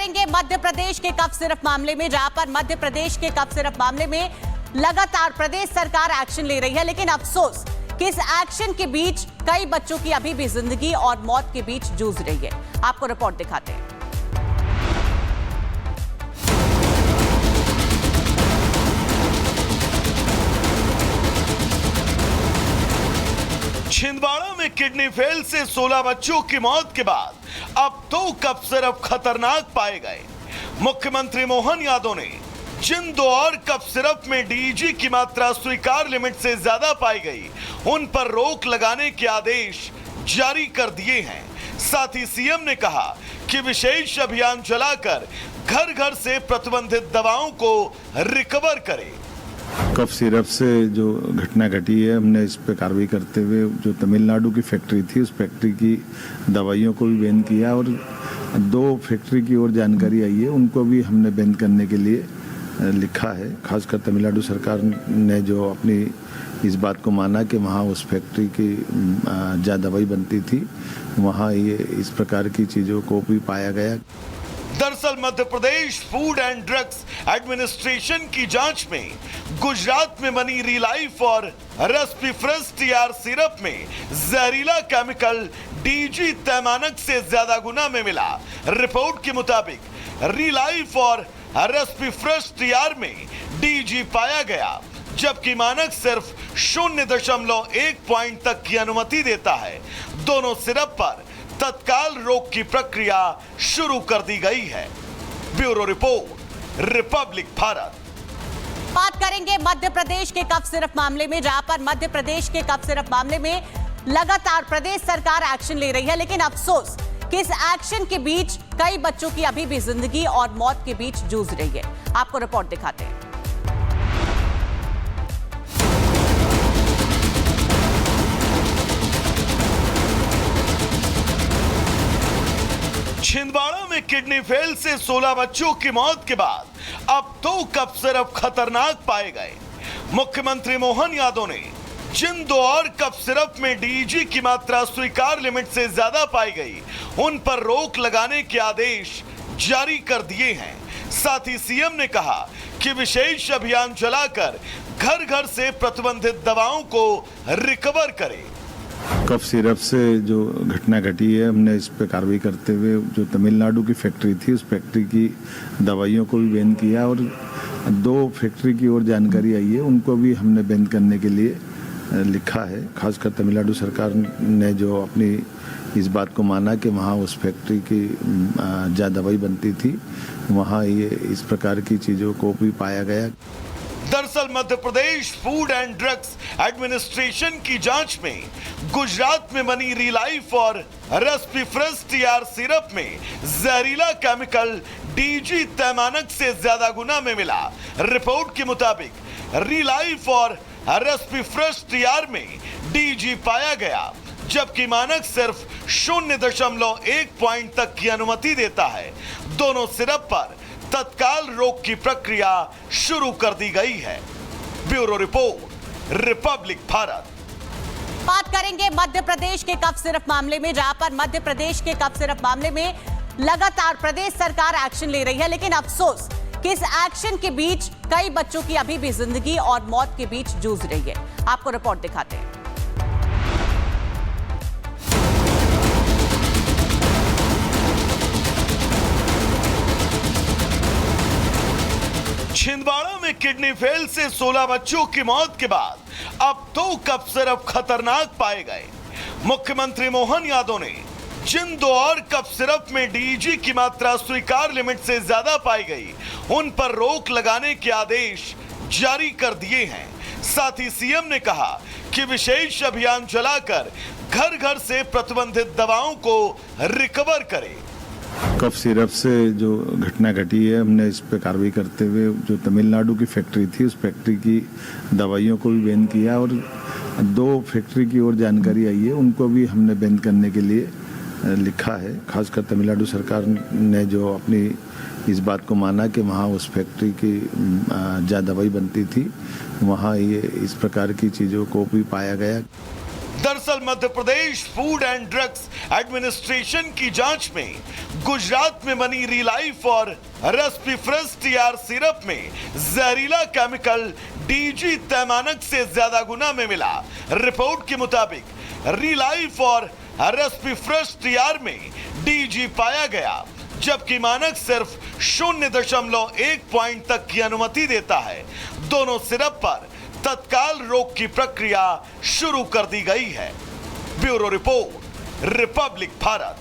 करेंगे मध्य प्रदेश के cough syrup मामले में, जहां पर मध्य प्रदेश के कफ सिरप मामले में लगातार प्रदेश सरकार एक्शन ले रही है, लेकिन अफसोस कि इस एक्शन के बीच कई बच्चों की अभी भी जिंदगी और मौत के बीच जूझ रही है। आपको रिपोर्ट दिखाते हैं। छिंदवाड़ा में किडनी फेल से 16 बच्चों की मौत के बाद अब 2 कप सिरप खतरनाक पाए गए। मुख्यमंत्री मोहन यादव ने जिन 2 और कप सिरप में डीईजी की मात्रा स्वीकार लिमिट से ज्यादा पाई गई, उन पर रोक लगाने के आदेश जारी कर दिए हैं। साथ ही सीएम ने कहा कि विशेष अभियान चलाकर घर घर से प्रतिबंधित दवाओं को रिकवर करें। कफ सिरप से जो घटना घटी है, हमने इस पे कार्रवाई करते हुए जो तमिलनाडु की फैक्ट्री थी, उस फैक्ट्री की दवाइयों को भी बैन किया और 2 फैक्ट्री की और जानकारी आई है, उनको भी हमने बैन करने के लिए लिखा है। खासकर तमिलनाडु सरकार ने जो अपनी इस बात को माना कि वहाँ उस फैक्ट्री की जहाँ दवाई बनती थी, वहाँ ये इस प्रकार की चीज़ों को भी पाया गया। दरअसल Madhya Pradesh food and drugs administration की जांच में गुजरात में बनी रिलाइफ और रेस्पिफ्रेस टीआर सिरप में जहरीला केमिकल डीजी तय मानक से ज्यादा गुना में मिला। रिपोर्ट के मुताबिक रिलाइफ और रेस्पिफ्रेस टीआर में डीजी पाया गया, जबकि मानक सिर्फ 0.1 पॉइंट तक की अनुमति देता है। दोनों सिरप पर तत्काल रोक की प्रक्रिया शुरू कर दी गई है। Bureau report, Republic Bharat. बात करेंगे मध्य प्रदेश के कफ सिरप मामले में, जहां पर मध्य प्रदेश के कफ सिरप मामले में लगातार प्रदेश सरकार एक्शन ले रही है, लेकिन अफसोस कि इस एक्शन के बीच कई बच्चों की अभी भी जिंदगी और मौत के बीच जूझ रही है। आपको रिपोर्ट दिखाते हैं। छिंदवाड़ा में किडनी फेल से 16 बच्चों की मौत के बाद अब 2 कप सिरप खतरनाक पाए गए। मुख्यमंत्री मोहन यादव ने जिन 2 और कप सिरप में डीईजी की मात्रा स्वीकार लिमिट से ज्यादा पाई गई, उन पर रोक लगाने के आदेश जारी कर दिए हैं। साथ ही सीएम ने कहा कि विशेष अभियान चलाकर घर घर से प्रतिबंधित दवाओं को रिकवर करें। कफ सिरप से जो घटना घटी है, हमने इस पे कार्रवाई करते हुए जो तमिलनाडु की फैक्ट्री थी, उस फैक्ट्री की दवाइयों को भी बैन किया और 2 फैक्ट्री की और जानकारी आई है, उनको भी हमने बैन करने के लिए लिखा है। खासकर तमिलनाडु सरकार ने जो अपनी इस बात को माना कि वहाँ उस फैक्ट्री की जहाँ दवाई बनती थी, वहाँ ये इस प्रकार की चीज़ों को भी पाया गया। दरअसल Madhya Pradesh food and drugs administration की जांच में गुजरात में बनी रिलाइफ और रेस्पिफ्रेस टीआर सिरप में जहरीला केमिकल डीजी तय मानक से ज्यादा गुना में मिला। रिपोर्ट के मुताबिक रिलाइफ और रेस्पिफ्रेस टीआर में डीजी पाया गया, जबकि मानक सिर्फ 0.1 पॉइंट तक की अनुमति देता है। दोनों सिरप पर तत्काल रोक की प्रक्रिया शुरू कर दी गई है। Bureau report, Republic Bharat. बात करेंगे मध्य प्रदेश के कफ सिरप मामले में, जहां पर मध्य प्रदेश के कफ सिरप मामले में लगातार प्रदेश सरकार एक्शन ले रही है, लेकिन अफसोस कि इस एक्शन के बीच कई बच्चों की अभी भी जिंदगी और मौत के बीच जूझ रही है। आपको रिपोर्ट दिखाते हैं। छिंदवाड़ा में किडनी फेल से 16 बच्चों की मौत के बाद अब 2 कप सिरप खतरनाक पाए गए। मुख्यमंत्री मोहन यादव ने जिन 2 और कप सिरप में डीईजी की मात्रा स्वीकार लिमिट से ज्यादा पाई गई, उन पर रोक लगाने के आदेश जारी कर दिए हैं। साथ ही सीएम ने कहा कि विशेष अभियान चलाकर घर घर से प्रतिबंधित दवाओं को रिकवर करें। कफ सिरप से जो घटना घटी है, हमने इस पे कार्रवाई करते हुए जो तमिलनाडु की फैक्ट्री थी, उस फैक्ट्री की दवाइयों को भी बैन किया और 2 फैक्ट्री की और जानकारी आई है, उनको भी हमने बैन करने के लिए लिखा है। खासकर तमिलनाडु सरकार ने जो अपनी इस बात को माना कि वहाँ उस फैक्ट्री की जहाँ दवाई बनती थी, वहाँ ये इस प्रकार की चीज़ों को भी पाया गया। दरअसल Madhya Pradesh food and drugs administration की जांच में गुजरात में बनी रिलाइफ और रेस्पिफ्रेस टीआर सिरप में जहरीला केमिकल डीजी तैमानक से ज्यादा गुना में मिला। रिपोर्ट के मुताबिक रिलाइफ और रेस्पिफ्रेस टीआर में डीजी पाया गया, जबकि मानक सिर्फ 0.1 पॉइंट तक की अनुमति देता है। दोनों सिरप पर तत्काल रोक की प्रक्रिया शुरू कर दी गई है। Bureau report, Republic Bharat.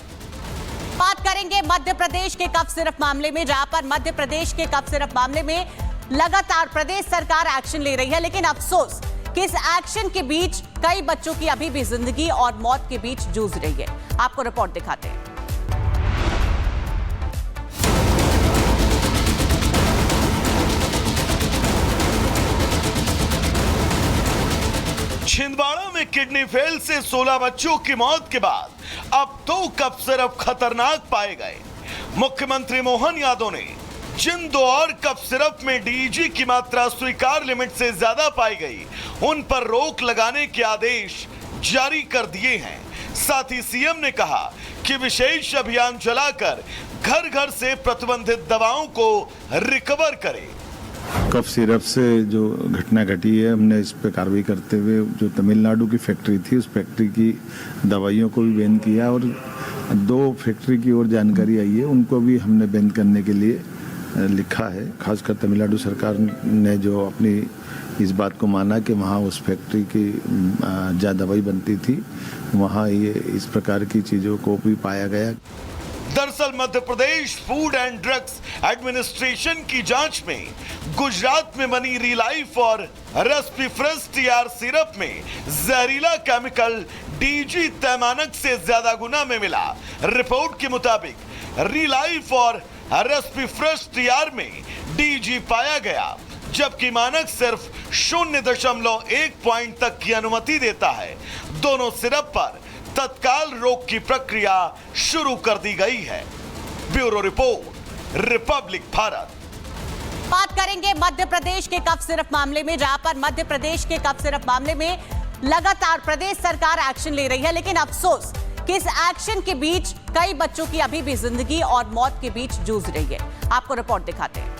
बात करेंगे मध्य प्रदेश के कफ सिरप मामले में, जहां पर मध्य प्रदेश के कफ सिरप मामले में लगातार प्रदेश सरकार एक्शन ले रही है, लेकिन अफसोस कि इस एक्शन के बीच कई बच्चों की अभी भी जिंदगी और मौत के बीच जूझ रही है। आपको रिपोर्ट दिखाते हैं। छिंदवाड़ा में किडनी फेल से 16 बच्चों की मौत के बाद अब 2 कफ सिरप खतरनाक पाए गए। मुख्यमंत्री मोहन यादव ने जिन 2 और कफ सिरप में डीजी की मात्रा स्वीकार लिमिट से ज्यादा पाई गई, उन पर रोक लगाने के आदेश जारी कर दिए हैं। साथ ही सीएम ने कहा कि विशेष अभियान चलाकर घर घर से प्रतिबंधित दवाओं को रिकवर करें। कफ सिरप से जो घटना घटी है, हमने इस पे कार्रवाई करते हुए जो तमिलनाडु की फैक्ट्री थी, उस फैक्ट्री की दवाइयों को भी बैन किया और 2 फैक्ट्री की और जानकारी आई है, उनको भी हमने बैन करने के लिए लिखा है। खासकर तमिलनाडु सरकार ने जो अपनी इस बात को माना कि वहाँ उस फैक्ट्री की जहाँ दवाई बनती थी, वहाँ ये इस प्रकार की चीज़ों को भी पाया गया। दरअसल Madhya Pradesh food and drugs administration की जांच में गुजरात में बनी रिलाइफ और रेस्पिफ्रेस टीआर सिरप में जहरीला केमिकल डीजी तैमानक से ज्यादा गुना में मिला। रिपोर्ट के मुताबिक रिलाइफ और रेस्पिफ्रेस टीआर में डीजी पाया गया, जबकि मानक सिर्फ 0.1 पॉइंट तक की अनुमति देता है। दोनों सिरप पर तत्काल रोक की प्रक्रिया शुरू कर दी गई है। Bureau report, Republic Bharat. बात करेंगे मध्य प्रदेश के कफ सिरप मामले में, जहां पर मध्य प्रदेश के कफ सिरप मामले में लगातार प्रदेश सरकार एक्शन ले रही है, लेकिन अफसोस कि इस एक्शन के बीच कई बच्चों की अभी भी जिंदगी और मौत के बीच जूझ रही है। आपको रिपोर्ट दिखाते हैं।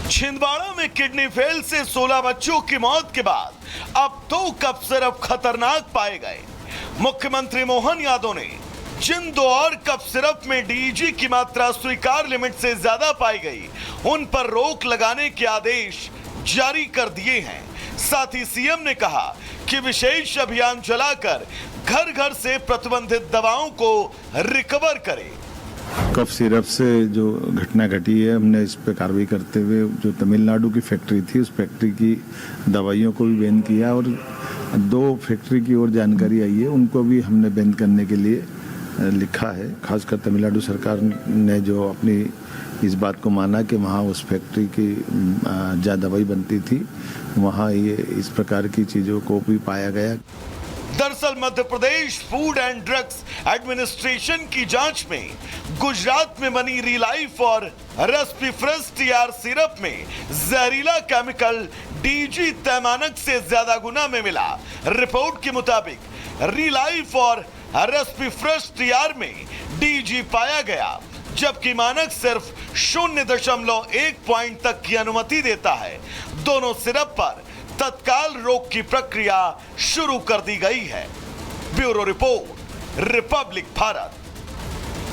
छिंदवाड़ा में किडनी फेल से 16 बच्चों की मौत के बाद अब 2 कफ सिरप खतरनाक पाए गए। मुख्यमंत्री मोहन यादव ने जिन 2 और कफ सिरप में डीजी की मात्रा स्वीकार लिमिट से ज्यादा पाई गई, उन पर रोक लगाने के आदेश जारी कर दिए हैं। साथ ही सीएम ने कहा कि विशेष अभियान चलाकर घर घर से प्रतिबंधित दवाओं को रिकवर करें। कफ सिरप से जो घटना घटी है, हमने इस पे कार्रवाई करते हुए जो तमिलनाडु की फैक्ट्री थी, उस फैक्ट्री की दवाइयों को भी बैन किया और 2 फैक्ट्री की और जानकारी आई है, उनको भी हमने बैन करने के लिए लिखा है। खासकर तमिलनाडु सरकार ने जो अपनी इस बात को माना कि वहाँ उस फैक्ट्री की जहाँ दवाई बनती थी, वहाँ ये इस प्रकार की चीज़ों को भी पाया गया। दरअसल Madhya Pradesh food and drugs administration की जांच में गुजरात में बनी रिलाइफ और रेस्पिफ्रेस टीआर सिरप में जहरीला केमिकल डीजी तैमानक से ज्यादा गुना में मिला। रिपोर्ट के मुताबिक रिलाइफ और रेस्पिफ्रेस टीआर में डीजी पाया गया, जबकि मानक सिर्फ 0.1 पॉइंट तक की अनुमति देता है। दोनों सिरप पर तत्काल रोक की प्रक्रिया शुरू कर दी गई है। Bureau report, Republic Bharat.